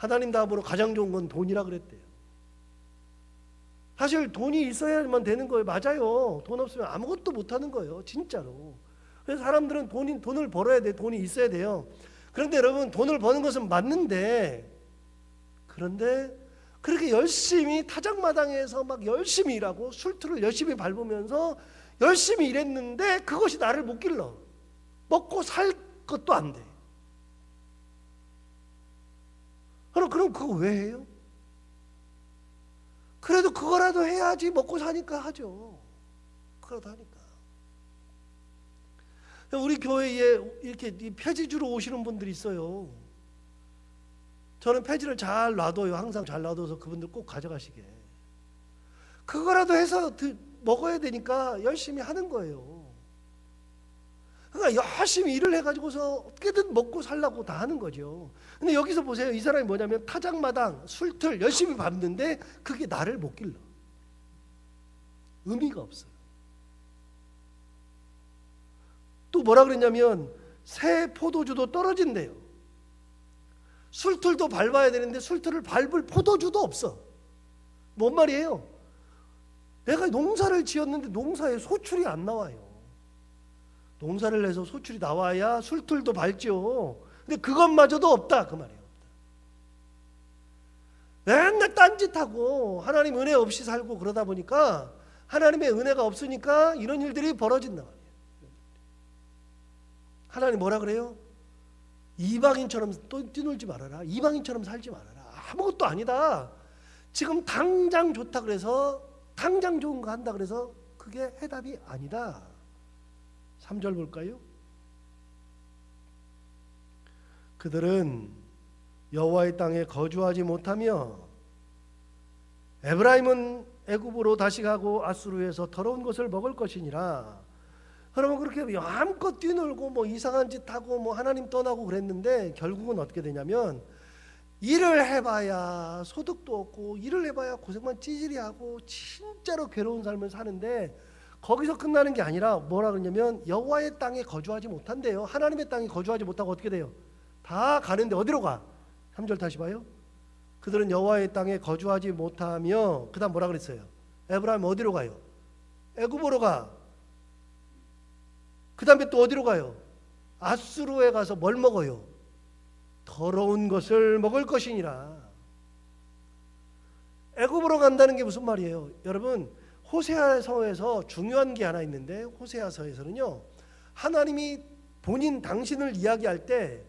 하나님 다음으로 가장 좋은 건 돈이라 그랬대요. 사실 돈이 있어야만 되는 거예요. 맞아요. 돈 없으면 아무것도 못하는 거예요. 진짜로. 그래서 사람들은 돈을 벌어야 돼. 돈이 있어야 돼요. 그런데 여러분, 돈을 버는 것은 맞는데, 그런데 그렇게 열심히 타작마당에서 막 열심히 일하고 술투를 열심히 밟으면서 열심히 일했는데 그것이 나를 못 길러. 먹고 살 것도 안 돼. 그럼 그거 왜 해요? 그래도 그거라도 해야지 먹고 사니까 하죠. 그거라도 하니까. 우리 교회에 이렇게 폐지 주러 오시는 분들이 있어요. 저는 폐지를 잘 놔둬요. 항상 잘 놔둬서 그분들 꼭 가져가시게. 그거라도 해서 먹어야 되니까 열심히 하는 거예요. 그러니까 열심히 일을 해가지고서 어떻게든 먹고 살라고 다 하는 거죠. 근데 여기서 보세요. 이 사람이 뭐냐면 타작마당, 술틀 열심히 밟는데 그게 나를 못 길러. 의미가 없어요. 또 뭐라 그랬냐면 새 포도주도 떨어진대요. 술틀도 밟아야 되는데 술틀을 밟을 포도주도 없어. 뭔 말이에요? 내가 농사를 지었는데 농사에 소출이 안 나와요. 농사를 해서 소출이 나와야 술틀도 밟죠. 근데 그것마저도 없다 그 말이에요. 맨날 딴짓하고 하나님 은혜 없이 살고 그러다 보니까 하나님의 은혜가 없으니까 이런 일들이 벌어진다 말이에요. 하나님 뭐라 그래요? 이방인처럼 또 뛰놀지 말아라. 이방인처럼 살지 말아라. 아무것도 아니다. 지금 당장 좋다 그래서 당장 좋은 거 한다 그래서 그게 해답이 아니다. 3절 볼까요? 그들은 여호와의 땅에 거주하지 못하며 에브라임은 애굽으로 다시 가고 아수르에서 더러운 것을 먹을 것이니라. 그러면 그렇게 마음껏 뛰놀고 뭐 이상한 짓 하고 뭐 하나님 떠나고 그랬는데 결국은 어떻게 되냐면 일을 해봐야 소득도 없고 일을 해봐야 고생만 찌질이 하고 진짜로 괴로운 삶을 사는데 거기서 끝나는 게 아니라 뭐라 그러냐면 여호와의 땅에 거주하지 못한대요. 하나님의 땅에 거주하지 못하고 어떻게 돼요? 다 가는데 어디로 가? 3절 다시 봐요. 그들은 여호와의 땅에 거주하지 못하며 그 다음 뭐라 그랬어요? 에브라임 어디로 가요? 애굽으로 가. 그 다음에 또 어디로 가요? 아수르에 가서 뭘 먹어요? 더러운 것을 먹을 것이니라. 애굽으로 간다는 게 무슨 말이에요? 여러분 호세아서에서 중요한 게 하나 있는데 호세아서에서는요 하나님이 본인 당신을 이야기할 때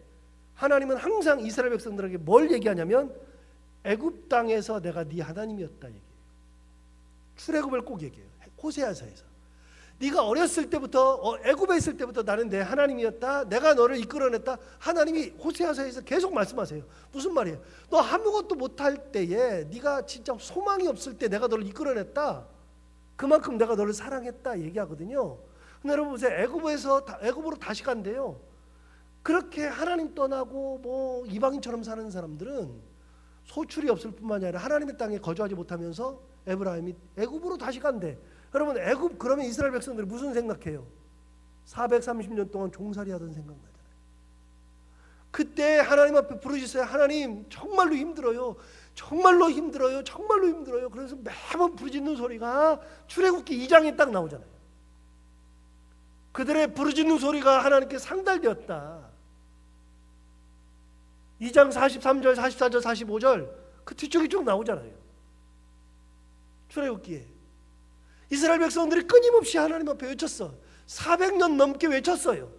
하나님은 항상 이스라엘 백성들에게 뭘 얘기하냐면 애굽 땅에서 내가 네 하나님이었다 얘기해요. 출애굽을 꼭 얘기해요. 호세아서에서 네가 어렸을 때부터 애굽에 있을 때부터 나는 내 하나님이었다. 내가 너를 이끌어냈다. 하나님이 호세아서에서 계속 말씀하세요. 무슨 말이에요? 너 아무것도 못할 때에 네가 진짜 소망이 없을 때 내가 너를 이끌어냈다. 그만큼 내가 너를 사랑했다 얘기하거든요. 근데 여러분 보세요. 애굽으로 다시 간대요. 그렇게 하나님 떠나고 뭐 이방인처럼 사는 사람들은 소출이 없을 뿐만이 아니라 하나님의 땅에 거주하지 못하면서 에브라임이 애굽으로 다시 간대. 여러분 애굽 그러면 이스라엘 백성들이 무슨 생각해요? 430년 동안 종살이 하던 생각 나잖아요. 그때 하나님 앞에 부르짖어요. 하나님 정말로 힘들어요. 정말로 힘들어요. 정말로 힘들어요. 그래서 매번 부르짖는 소리가 출애굽기 2장에 딱 나오잖아요. 그들의 부르짖는 소리가 하나님께 상달되었다. 2장 43절, 44절, 45절 그 뒤쪽이 쭉 나오잖아요. 출애굽기에 이스라엘 백성들이 끊임없이 하나님 앞에 외쳤어. 400년 넘게 외쳤어요.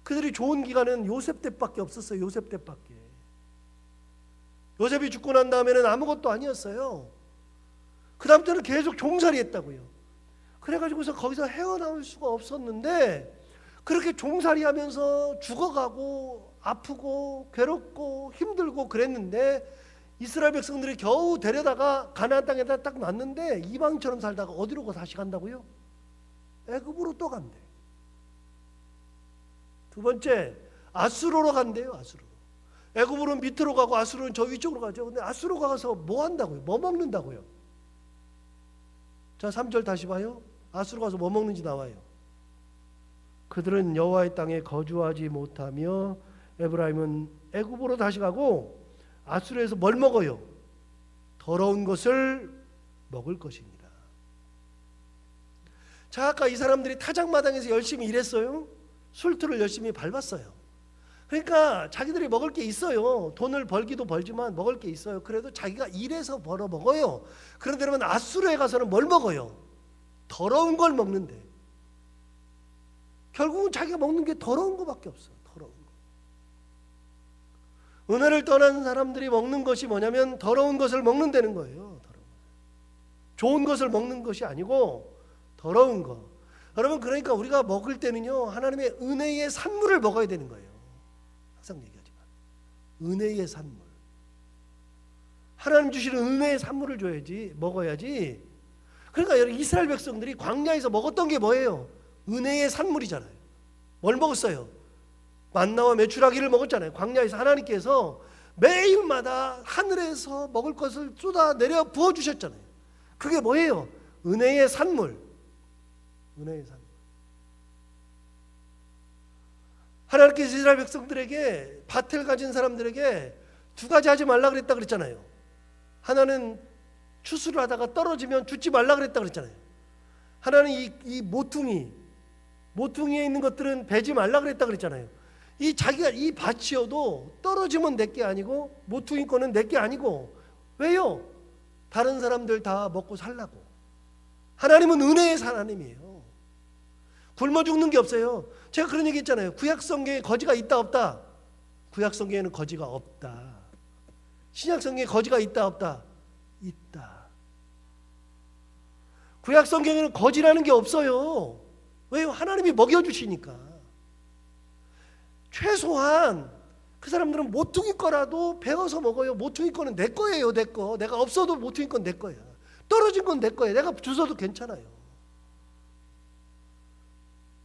그들이 좋은 기간은 요셉 때밖에 없었어요. 요셉 때밖에. 요셉이 죽고 난 다음에는 아무것도 아니었어요. 그 다음 때는 계속 종살이 했다고요. 그래가지고서 거기서 헤어나올 수가 없었는데 그렇게 종살이 하면서 죽어가고 아프고 괴롭고 힘들고 그랬는데 이스라엘 백성들이 겨우 데려다가 가나안 땅에다 딱 놨는데 이방처럼 살다가 어디로 다시 간다고요? 애굽으로 또 간대. 두 번째 아수르로 간대요. 아수르. 애굽으로는 밑으로 가고 아수르는 저 위쪽으로 가죠. 근데 아수르 가서 뭐 한다고요? 뭐 먹는다고요? 자 3절 다시 봐요. 아수르 가서 뭐 먹는지 나와요. 그들은 여호와의 땅에 거주하지 못하며 에브라임은 애굽으로 다시 가고 아수르에서 뭘 먹어요? 더러운 것을 먹을 것입니다. 자, 아까 이 사람들이 타작마당에서 열심히 일했어요. 술투를 열심히 밟았어요. 그러니까 자기들이 먹을 게 있어요. 돈을 벌기도 벌지만 먹을 게 있어요. 그래도 자기가 일해서 벌어 먹어요. 그런데 여러분, 아수르에 가서는 뭘 먹어요? 더러운 걸 먹는데 결국은 자기가 먹는 게 더러운 것밖에 없어. 더러운 거. 은혜를 떠난 사람들이 먹는 것이 뭐냐면 더러운 것을 먹는다는 거예요. 더러운 것. 좋은 것을 먹는 것이 아니고 더러운 거. 여러분, 그러니까 우리가 먹을 때는요, 하나님의 은혜의 산물을 먹어야 되는 거예요. 항상 얘기하지만 은혜의 산물, 하나님 주시는 은혜의 산물을 줘야지, 먹어야지. 그러니까 여러분, 이스라엘 백성들이 광야에서 먹었던 게 뭐예요? 은혜의 산물이잖아요. 뭘 먹었어요? 만나와 메추라기를 먹었잖아요. 광야에서 하나님께서 매일마다 하늘에서 먹을 것을 쏟아내려 부어주셨잖아요. 그게 뭐예요? 은혜의 산물. 은혜의 산물. 하나님께서 이스라엘 백성들에게, 밭을 가진 사람들에게 두 가지 하지 말라 그랬다 그랬잖아요. 하나는 추수를 하다가 떨어지면 줍지 말라 그랬다 그랬잖아요. 하나는 이 모퉁이에 있는 것들은 베지 말라 그랬다 그랬잖아요. 이 자기가 이 밭이어도 떨어지면 내게 아니고 모퉁이 거는 내게 아니고, 왜요? 다른 사람들 다 먹고 살라고. 하나님은 은혜의 하나님이에요. 굶어 죽는 게 없어요. 제가 그런 얘기 했잖아요. 구약 성경에 거지가 있다 없다? 구약 성경에는 거지가 없다. 신약 성경에 거지가 있다 없다? 있다. 구약 성경에는 거지라는 게 없어요. 왜요? 하나님이 먹여주시니까. 최소한 그 사람들은 모퉁이 거라도 베어서 먹어요. 모퉁이 거는 내 거예요. 내 거. 내가 없어도 모퉁이 건 내 거야. 떨어진 건 내 거예요. 내가 주워도 괜찮아요.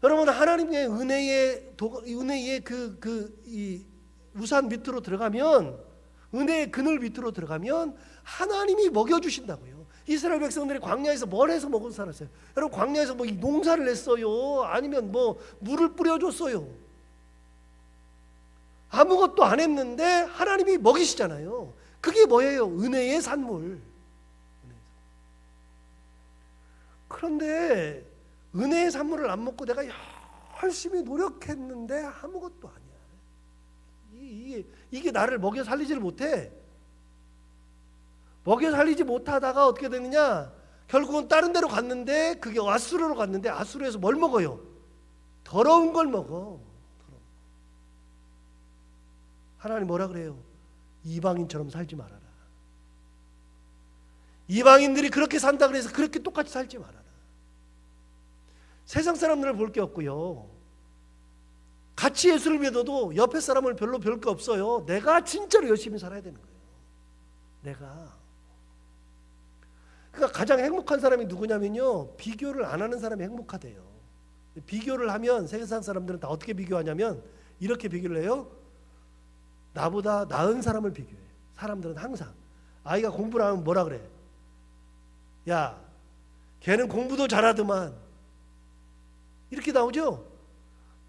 여러분, 하나님의 은혜의 이 우산 밑으로 들어가면, 은혜의 그늘 밑으로 들어가면 하나님이 먹여주신다고요. 이스라엘 백성들이 광야에서 뭘 해서 먹은 살았어요? 여러분, 광야에서 뭐 농사를 했어요? 아니면 뭐 물을 뿌려줬어요? 아무것도 안 했는데 하나님이 먹이시잖아요. 그게 뭐예요? 은혜의 산물. 그런데 은혜의 산물을 안 먹고 내가 열심히 노력했는데 아무것도 아니야. 이게 나를 먹여 살리지를 못해. 먹여 살리지 못하다가 어떻게 되느냐? 결국은 다른 데로 갔는데, 그게 아수르로 갔는데 아수르에서 뭘 먹어요? 더러운 걸 먹어. 하나님 뭐라 그래요? 이방인처럼 살지 말아라. 이방인들이 그렇게 산다 그래서 그렇게 똑같이 살지 말아라. 세상 사람들을 볼 게 없고요. 같이 예수를 믿어도 옆에 사람을 별로 별 게 없어요. 내가 진짜로 열심히 살아야 되는 거예요. 내가. 그러니까 가장 행복한 사람이 누구냐면요, 비교를 안 하는 사람이 행복하대요. 비교를 하면 세상 사람들은 다 어떻게 비교하냐면 이렇게 비교를 해요. 나보다 나은 사람을 비교해. 사람들은 항상 아이가 공부를 하면 뭐라 그래? 야, 걔는 공부도 잘하더만. 이렇게 나오죠?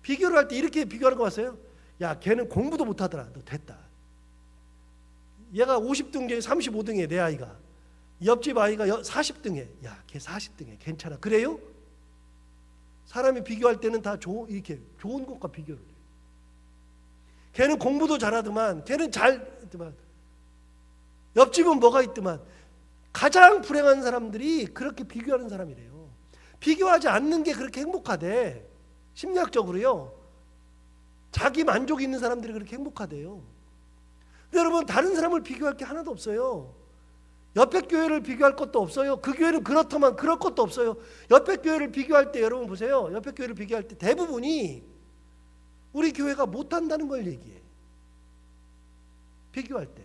비교를 할 때 이렇게 비교하는 거 봤어요? 야, 걔는 공부도 못하더라. 너 됐다. 얘가 50등 중에 35등이에요. 내 아이가. 옆집 아이가 40등에. 야, 걔 40등에. 괜찮아. 그래요? 사람이 비교할 때는 다 이렇게 좋은 것과 비교를 해요. 걔는 공부도 잘하더만. 걔는 잘했더만. 옆집은 뭐가 있더만. 가장 불행한 사람들이 그렇게 비교하는 사람이래요. 비교하지 않는 게 그렇게 행복하대. 심리학적으로요. 자기 만족이 있는 사람들이 그렇게 행복하대요. 근데 여러분, 다른 사람을 비교할 게 하나도 없어요. 옆에 교회를 비교할 것도 없어요. 그 교회는 그렇더만 그럴 것도 없어요. 옆에 교회를 비교할 때 여러분 보세요. 옆에 교회를 비교할 때 대부분이 우리 교회가 못한다는 걸 얘기해. 비교할 때.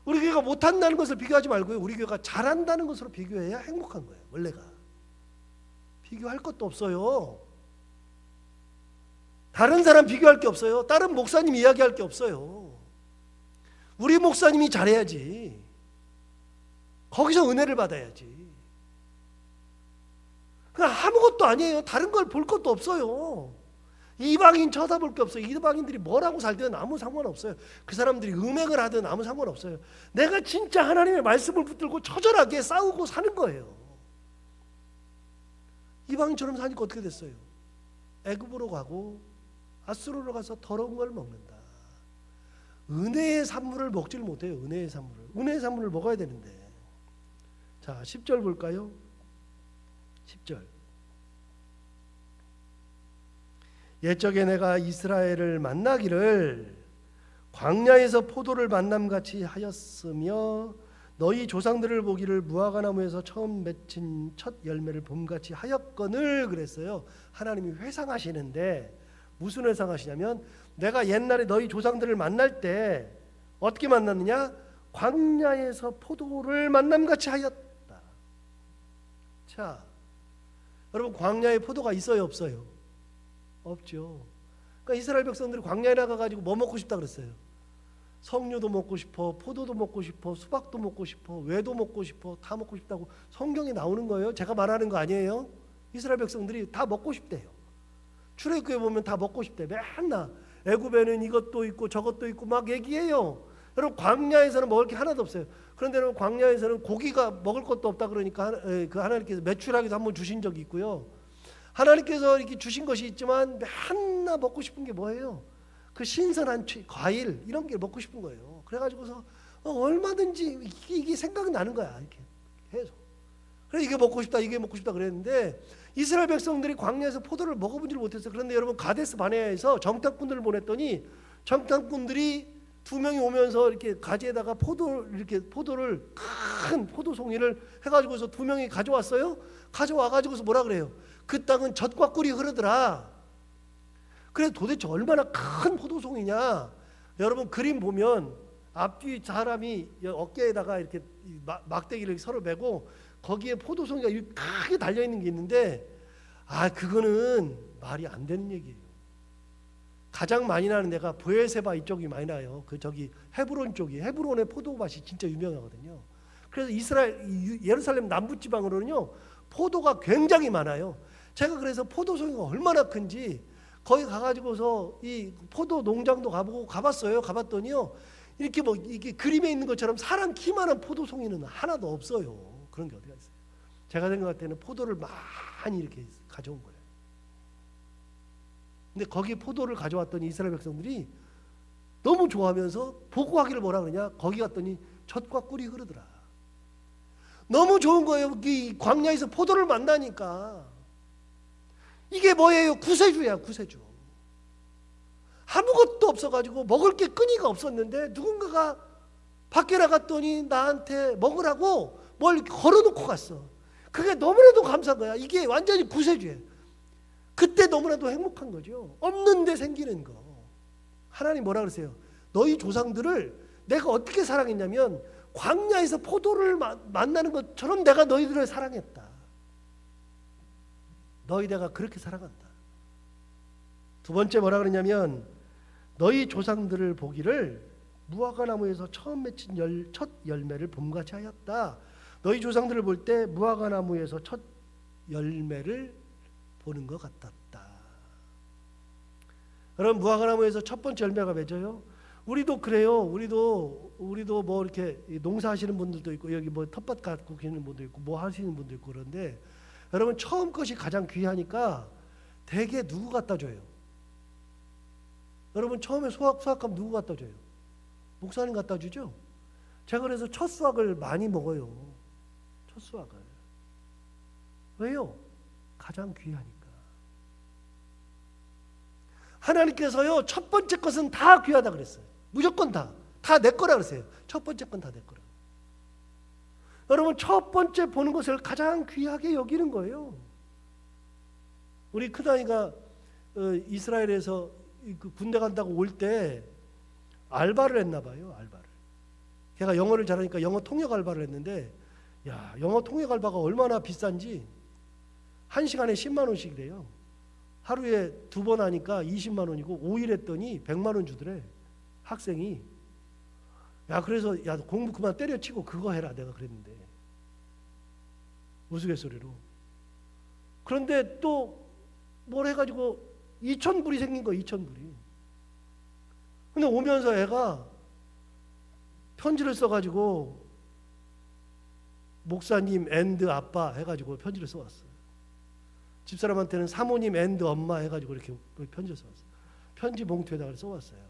우리 교회가 못한다는 것을 비교하지 말고요. 우리 교회가 잘한다는 것으로 비교해야 행복한 거예요. 원래가. 비교할 것도 없어요. 다른 사람 비교할 게 없어요. 다른 목사님 이야기할 게 없어요. 우리 목사님이 잘해야지. 거기서 은혜를 받아야지. 그냥 아무것도 아니에요. 다른 걸 볼 것도 없어요. 이방인 쳐다볼 게 없어요. 이방인들이 뭐라고 살든 아무 상관없어요. 그 사람들이 음행을 하든 아무 상관없어요. 내가 진짜 하나님의 말씀을 붙들고 처절하게 싸우고 사는 거예요. 이방인처럼 사니까 어떻게 됐어요? 애굽으로 가고 아수르로 가서 더러운 걸 먹는다. 은혜의 산물을 먹지를 못해요. 은혜의 산물을. 은혜의 산물을 먹어야 되는데. 자, 10절 볼까요? 10절. 옛적에 내가 이스라엘을 만나기를 광야에서 포도를 만남같이 하였으며 너희 조상들을 보기를 무화과나무에서 처음 맺힌 첫 열매를 봄같이 하였거늘 그랬어요. 하나님이 회상하시는데 무슨 회상하시냐면 내가 옛날에 너희 조상들을 만날 때 어떻게 만났느냐? 광야에서 포도를 만남같이 하였다. 자, 여러분 광야에 포도가 있어요, 없어요? 없죠. 그러니까 이스라엘 백성들이 광야에 나가가지고 뭐 먹고 싶다 그랬어요? 석류도 먹고 싶어, 포도도 먹고 싶어, 수박도 먹고 싶어, 외도 먹고 싶어, 다 먹고 싶다고 성경에 나오는 거예요. 제가 말하는 거 아니에요. 이스라엘 백성들이 다 먹고 싶대요. 출애굽기에 보면 다 먹고 싶대. 맨날 애굽에는 이것도 있고 저것도 있고 막 얘기해요. 여러분 광야에서는 먹을 게 하나도 없어요. 그런데 여러분 광야에서는 고기가 먹을 것도 없다 그러니까 그 하나님께서 메추라기도 한번 주신 적이 있고요. 하나님께서 이렇게 주신 것이 있지만 맨날 먹고 싶은 게 뭐예요? 그 신선한 과일 이런 게 먹고 싶은 거예요. 그래가지고서 얼마든지 이게 생각나는 거야. 이렇게 계속. 그래 이게 먹고 싶다, 이게 먹고 싶다 그랬는데 이스라엘 백성들이 광야에서 포도를 먹어보지를 못했어요. 그런데 여러분 가데스 바네아에서 정탐꾼들을 보냈더니 정탐꾼들이 2명이 오면서 이렇게 가지에다가 포도를 큰 포도송이를 해가지고서 2명이 가져왔어요. 가져와가지고서 뭐라 그래요? 그 땅은 젖과 꿀이 흐르더라. 그래 도대체 얼마나 큰 포도송이냐? 여러분 그림 보면 앞뒤 사람이 어깨에다가 이렇게 막대기를 서로 메고 거기에 포도송이가 크게 달려 있는 게 있는데 그거는 말이 안 되는 얘기예요. 가장 많이 나는 데가 브에세바 이쪽이 많이 나요. 그 저기 헤브론 쪽이 헤브론의 포도밭이 진짜 유명하거든요. 그래서 예루살렘 남부 지방으로는요 포도가 굉장히 많아요. 제가 그래서 포도송이가 얼마나 큰지 거기 가가지고서 이 포도 농장도 가봤어요. 가봤더니요 이렇게 이게 그림에 있는 것처럼 사람 키만한 포도송이는 하나도 없어요. 그런 게 어디가 있어요? 제가 생각할 때는 포도를 많이 이렇게 가져온 거예요. 근데 거기 포도를 가져왔더니 이스라엘 백성들이 너무 좋아하면서 보고하기를 뭐라 그러냐? 거기 갔더니 젖과 꿀이 흐르더라. 너무 좋은 거예요. 이 광야에서 포도를 만나니까. 이게 뭐예요? 구세주야, 구세주. 아무것도 없어가지고 먹을 게 끈이가 없었는데 누군가가 밖에 나갔더니 나한테 먹으라고 뭘 걸어놓고 갔어. 그게 너무나도 감사한 거야. 이게 완전히 구세주예요. 그때 너무나도 행복한 거죠. 없는데 생기는 거. 하나님 뭐라 그러세요? 너희 조상들을 내가 어떻게 사랑했냐면 광야에서 포도를 만나는 것처럼 내가 너희들을 사랑했다. 너희 내가 그렇게 사랑한다. 두 번째 뭐라 그러냐면 너희 조상들을 보기를 무화과나무에서 처음 맺힌 첫 열매를 봄같이 하였다. 너희 조상들을 볼 때 무화과나무에서 첫 열매를 보는 것 같았다. 여러분 무화과나무에서 첫 번째 열매가 맺어요. 우리도 그래요. 우리도 뭐 이렇게 농사하시는 분들도 있고 여기 뭐 텃밭 갖고 계시는 분도 있고 뭐 하시는 분도 있고 그런데 여러분 처음 것이 가장 귀하니까 대개 누구 갖다 줘요? 여러분 처음에 수확하면 누구 갖다 줘요? 목사님 갖다 주죠? 제가 그래서 첫 수확을 많이 먹어요. 첫 수확을. 왜요? 가장 귀하니까. 하나님께서요 첫 번째 것은 다 귀하다 그랬어요. 무조건 다 내 거라 그랬어요. 첫 번째 건 다 내 거라. 여러분 첫 번째 보는 것을 가장 귀하게 여기는 거예요. 우리 큰아이가 이스라엘에서 군대 간다고 올 때 알바를 했나 봐요. 알바를. 걔가 영어를 잘하니까 영어 통역 알바를 했는데 야 영어 통역 알바가 얼마나 비싼지 1시간에 10만 원씩이래요. 하루에 2번 하니까 20만 원이고 5일 했더니 100만 원 주더래. 학생이. 야 그래서 야 공부 그만 때려치고 그거 해라 내가 그랬는데 우스갯소리로. 그런데 또 뭘 해가지고 2,000불이 생긴 거예요. 2,000불이. 근데 오면서 애가 편지를 써가지고 목사님 앤드 아빠 해가지고 편지를 써왔어요. 집사람한테는 사모님 앤드 엄마 해가지고 이렇게 편지를 써왔어요. 편지 봉투에다가 써왔어요.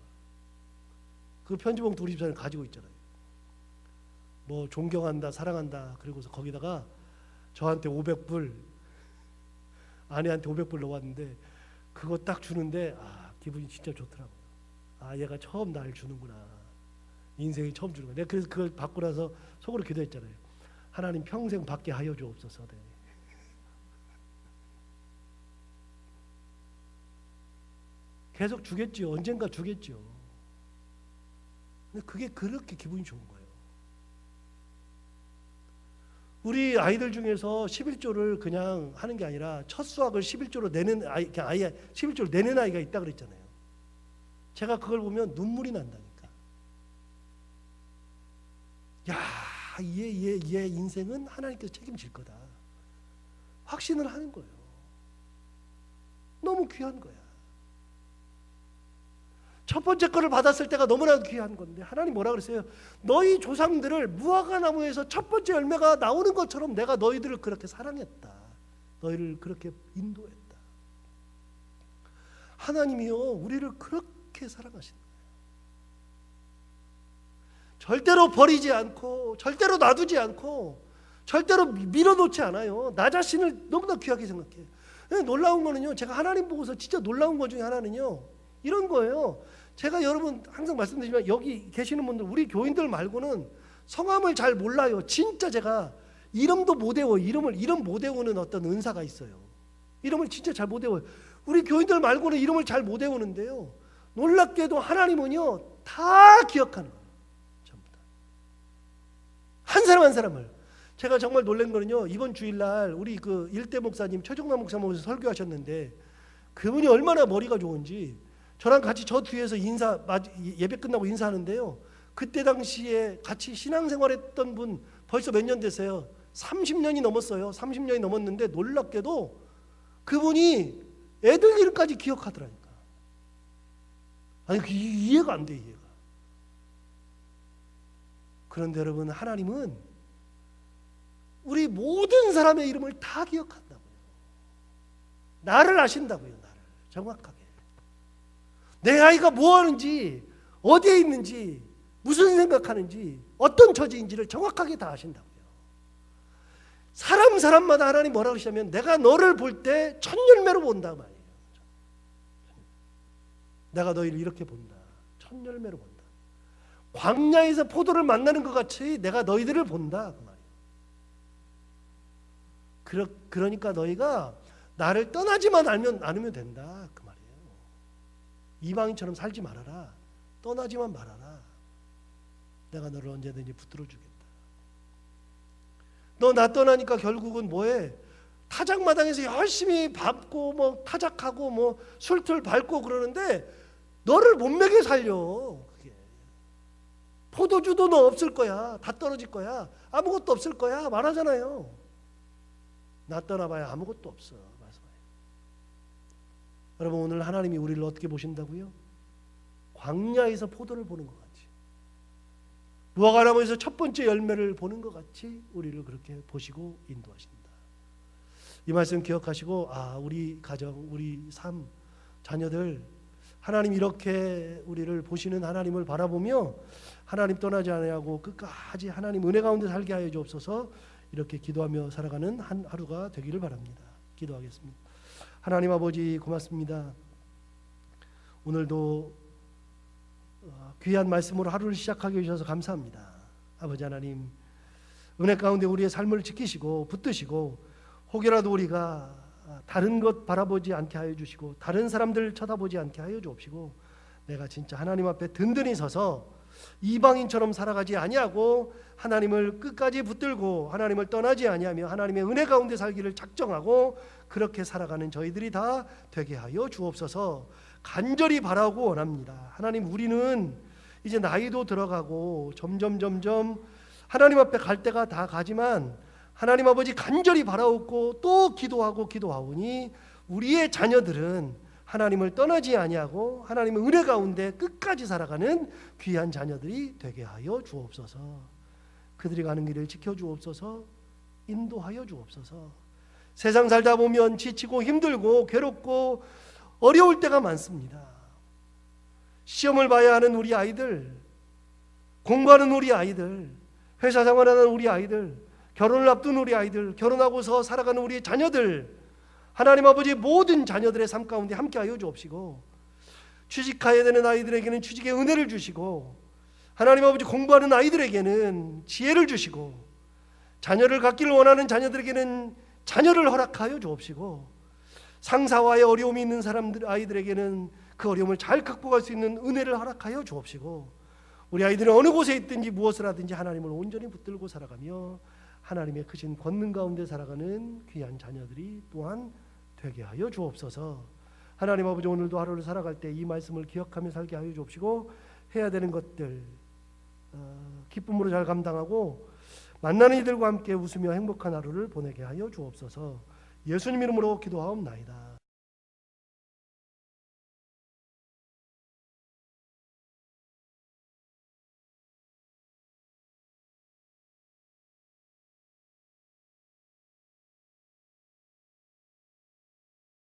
그 편지 봉투 우리 집사람이 가지고 있잖아요. 뭐 존경한다, 사랑한다. 그리고서 거기다가 저한테 500불, 아내한테 500불 넣어왔는데 그거 딱 주는데 기분이 진짜 좋더라고요. 얘가 처음 날 주는구나. 인생이 처음 주는 거야. 내가 그래서 그걸 받고 나서 속으로 기도했잖아요. 하나님 평생 받게 하여 주옵소서. 네. 계속 주겠지요. 언젠가 주겠지요. 근데 그게 그렇게 기분이 좋은 거예요. 우리 아이들 중에서 11조를 그냥 하는 게 아니라 첫 수학을 11조로 내는 아이, 그냥 아예 11조를 내는 아이가 있다 그랬잖아요. 제가 그걸 보면 눈물이 난다니까. 야, 얘 인생은 하나님께서 책임질 거다. 확신을 하는 거예요. 너무 귀한 거야. 첫 번째 거를 받았을 때가 너무나 귀한 건데 하나님 뭐라 그랬어요? 너희 조상들을 무화과 나무에서 첫 번째 열매가 나오는 것처럼 내가 너희들을 그렇게 사랑했다. 너희를 그렇게 인도했다. 하나님이요, 우리를 그렇게 사랑하신다. 절대로 버리지 않고 절대로 놔두지 않고 절대로 밀어놓지 않아요. 나 자신을 너무나 귀하게 생각해요. 놀라운 거는요, 제가 하나님 보고서 진짜 놀라운 것 중에 하나는요, 이런 거예요. 제가 여러분 항상 말씀드리지만 여기 계시는 분들, 우리 교인들 말고는 성함을 잘 몰라요. 진짜 제가 이름도 못 외워요. 이름 못 외우는 어떤 은사가 있어요. 이름을 진짜 잘 못 외워요. 우리 교인들 말고는 이름을 잘 못 외우는데요, 놀랍게도 하나님은요 다 기억하는 거예요. 전부 다. 한 사람 한 사람을. 제가 정말 놀란 거는요, 이번 주일날 우리 그 일대 목사님 최종남 목사님께서 설교하셨는데 그분이 얼마나 머리가 좋은지, 저랑 같이 저 뒤에서 예배 끝나고 인사하는데요, 그때 당시에 같이 신앙생활했던 분 벌써 몇 년 됐어요. 30년이 넘었어요. 30년이 넘었는데 놀랍게도 그분이 애들 이름까지 기억하더라니까. 아니, 이해가 안 돼, 이해가. 그런데 여러분, 하나님은 우리 모든 사람의 이름을 다 기억한다고요. 나를 아신다고요. 나를 정확하게. 내 아이가 뭐 하는지, 어디에 있는지, 무슨 생각하는지, 어떤 처지인지를 정확하게 다 아신다고요. 사람마다 하나님 뭐라고 하시냐면 내가 너를 볼 때 첫 열매로 본다 말이에요. 내가 너희를 이렇게 본다. 첫 열매로 본다. 광야에서 포도를 만나는 것 같이 내가 너희들을 본다 그 말이에요. 그러니까 너희가 나를 떠나지만 않으면 된다 그 말이에요. 이방인처럼 살지 말아라. 떠나지만 말아라. 내가 너를 언제든지 붙들어 주겠다. 너 나 떠나니까 결국은 뭐해? 타작마당에서 열심히 밟고 뭐 타작하고 뭐 술틀 밟고 그러는데 너를 못 먹여 살려. 그게 포도주도 너 없을 거야. 다 떨어질 거야. 아무것도 없을 거야. 말하잖아요. 나 떠나봐야 아무것도 없어. 말씀해요. 여러분, 오늘 하나님이 우리를 어떻게 보신다고요? 광야에서 포도를 보는 것 같이, 무화과나무에서 첫 번째 열매를 보는 것 같이 우리를 그렇게 보시고 인도하신다. 이 말씀 기억하시고, 우리 가정, 우리 삶, 자녀들, 하나님 이렇게 우리를 보시는 하나님을 바라보며 하나님 떠나지 않으려고 끝까지 하나님 은혜 가운데 살게 하여 주옵소서. 이렇게 기도하며 살아가는 한 하루가 되기를 바랍니다. 기도하겠습니다. 하나님 아버지, 고맙습니다. 오늘도 귀한 말씀으로 하루를 시작하게 해주셔서 감사합니다. 아버지 하나님, 은혜 가운데 우리의 삶을 지키시고 붙드시고, 혹여라도 우리가 다른 것 바라보지 않게 하여 주시고 다른 사람들 쳐다보지 않게 하여 주옵시고, 내가 진짜 하나님 앞에 든든히 서서 이방인처럼 살아가지 아니하고 하나님을 끝까지 붙들고 하나님을 떠나지 아니하며 하나님의 은혜 가운데 살기를 작정하고 그렇게 살아가는 저희들이 다 되게 하여 주옵소서. 간절히 바라고 원합니다. 하나님, 우리는 이제 나이도 들어가고 점점 하나님 앞에 갈 때가 다 가지만 하나님 아버지, 간절히 바라옵고 또 기도하고 기도하오니 우리의 자녀들은 하나님을 떠나지 아니하고 하나님의 은혜 가운데 끝까지 살아가는 귀한 자녀들이 되게 하여 주옵소서. 그들이 가는 길을 지켜주옵소서. 인도하여 주옵소서. 세상 살다 보면 지치고 힘들고 괴롭고 어려울 때가 많습니다. 시험을 봐야 하는 우리 아이들, 공부하는 우리 아이들, 회사 생활하는 우리 아이들, 결혼을 앞둔 우리 아이들, 결혼하고서 살아가는 우리 자녀들, 하나님 아버지 모든 자녀들의 삶 가운데 함께하여 주옵시고, 취직해야 되는 아이들에게는 취직의 은혜를 주시고, 하나님 아버지 공부하는 아이들에게는 지혜를 주시고, 자녀를 갖기를 원하는 자녀들에게는 자녀를 허락하여 주옵시고, 상사와의 어려움이 있는 사람들 아이들에게는 그 어려움을 잘 극복할 수 있는 은혜를 허락하여 주옵시고, 우리 아이들은 어느 곳에 있든지 무엇을 하든지 하나님을 온전히 붙들고 살아가며 하나님의 크신 권능 가운데 살아가는 귀한 자녀들이 또한 되게 하여 주옵소서. 하나님 아버지, 오늘도 하루를 살아갈 때 이 말씀을 기억하며 살게 하여 주옵시고, 해야 되는 것들 기쁨으로 잘 감당하고 만나는 이들과 함께 웃으며 행복한 하루를 보내게 하여 주옵소서. 예수님 이름으로 기도하옵나이다.